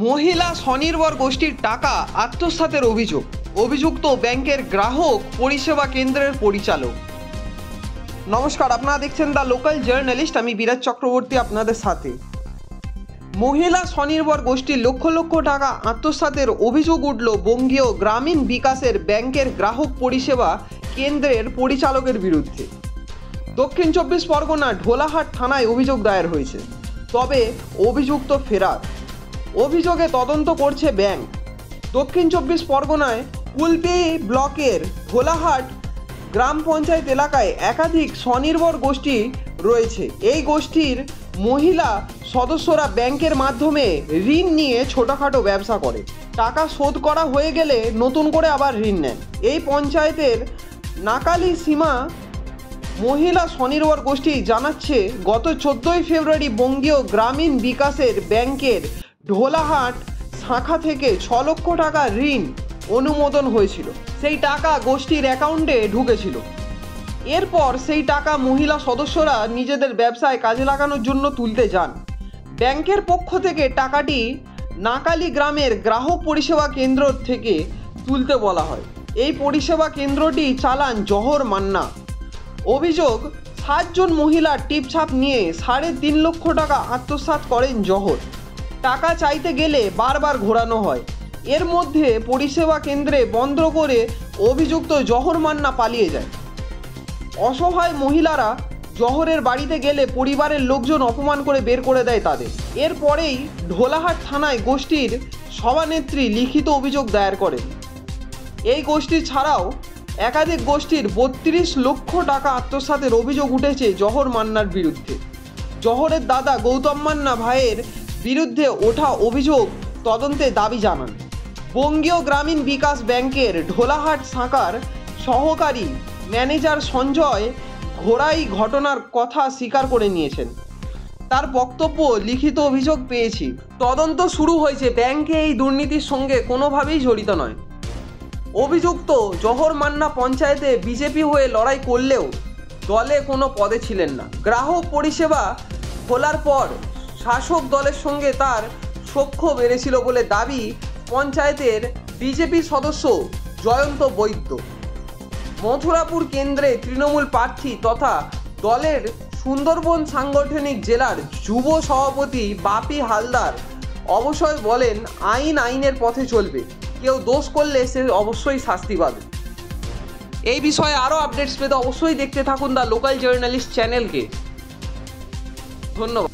মহিলা স্বনির্ভর গোষ্ঠীর টাকা আত্মসাতের অভিযোগ। অভিযুক্ত ব্যাংকের গ্রাহক পরিষেবা কেন্দ্রের পরিচালক। নমস্কার, আপনারা দেখছেন দ্য লোকাল জার্নালিস্ট। আমি বিরাজ চক্রবর্তী আপনাদের সাথে। মহিলা স্বনির্ভর গোষ্ঠীর লক্ষ লক্ষ টাকা আত্মসাতের অভিযোগ উঠল বঙ্গীয় গ্রামীণ বিকাশের ব্যাংকের গ্রাহক পরিষেবা কেন্দ্রের পরিচালকের বিরুদ্ধে। দক্ষিণ চব্বিশ পরগনা ঢোলাহাট থানায় অভিযোগ দায়ের হয়েছে, তবে অভিযুক্ত ফেরার। অভিযোগে তদন্ত করছে ব্যাংক। দক্ষিণ চব্বিশ পরগনায় কুলপি ব্লকের ঢোলাহাট গ্রাম পঞ্চায়েত এলাকায় একাধিক স্বনির্ভর গোষ্ঠী রয়েছে। এই গোষ্ঠীর মহিলা সদস্যরা ব্যাংকের মাধ্যমে ঋণ নিয়ে ছোটোখাটো ব্যবসা করে। টাকা শোধ করা হয়ে গেলে নতুন করে আবার ঋণ নেন। এই পঞ্চায়েতের নাকালি সীমা মহিলা স্বনির্ভর গোষ্ঠী জানাচ্ছে, গত 14ই ফেব্রুয়ারি বঙ্গীয় গ্রামীণ বিকাশের ব্যাংকের ঢোলাহাট শাখা থেকে 6 লক্ষ টাকা ঋণ অনুমোদন হয়েছিল। সেই টাকা গোষ্ঠীর অ্যাকাউন্টে ঢুকেছিল। এরপর সেই টাকা মহিলা সদস্যরা নিজেদের ব্যবসায় কাজে লাগানোর জন্য তুলতে যান। ব্যাংকের পক্ষ থেকে টাকাটি নাকালি গ্রামের গ্রাহক পরিষেবা কেন্দ্র থেকে তুলতে বলা হয়। এই পরিষেবা কেন্দ্রটি চালান জহর মান্না। অভিযোগ, 7 জন মহিলার টিপছাপ নিয়ে 3.5 লক্ষ টাকা আত্মসাৎ করেন জহর। টাকা চাইতে গেলে বারবার ঘোরানো হয়। এর মধ্যে পরিষেবা কেন্দ্রে বন্ধ করে অভিযুক্ত জহর মান্না পালিয়ে যায়। অসহায় মহিলারা জহরের বাড়িতে গেলে পরিবারের লোকজন অপমান করে বের করে দেয় তাদের। এরপরেই ঢোলাহাট থানায় গোষ্ঠীর সভানেত্রী লিখিত অভিযোগ দায়ের করেন। এই গোষ্ঠী ছাড়াও একাধিক গোষ্ঠীর 32 লক্ষ টাকা আত্মসাতের অভিযোগ উঠেছে জহর মান্নার বিরুদ্ধে। জহরের দাদা গৌতম মান্না ভাইয়ের বিরুদ্ধে ওঠা অভিযোগ তদন্তে দাবি জানান। বঙ্গীয় গ্রামীণ বিকাশ ব্যাংকের ঢোলাহাট শাখার সহকারী ম্যানেজার সঞ্জয় ঘোড়াই ঘটনার কথা স্বীকার করে নিয়েছেন। তার বক্তব্য, লিখিত অভিযোগ পেয়েছি, তদন্ত শুরু হয়েছে। ব্যাংকে এই দুর্নীতির সঙ্গে কোনোভাবেই জড়িত নয়। অভিযুক্ত জহর মান্না পঞ্চায়েতে বিজেপি হয়ে লড়াই করলেও দলে কোনো পদে ছিলেন না। গ্রাহক পরিষেবা খোলার পর শাসক দলের সঙ্গে তার সখ্য বেড়েছিল বলে দাবি পঞ্চায়েতের বিজেপি সদস্য জয়ন্ত বৈদ্য। মথুরাপুর কেন্দ্রে তৃণমূল প্রার্থী তথা দলের সুন্দরবন সাংগঠনিক জেলার যুব সভাপতি বাপি হালদার অবশ্যই বলেন, আইনের পথে চলবে। কেউ দোষ করলে সে অবশ্যই শাস্তি পাবে। এই বিষয়ে আরও আপডেটস পেতে অবশ্যই দেখতে থাকুন দ্য লোকাল জার্নালিস্ট চ্যানেলকে। ধন্যবাদ।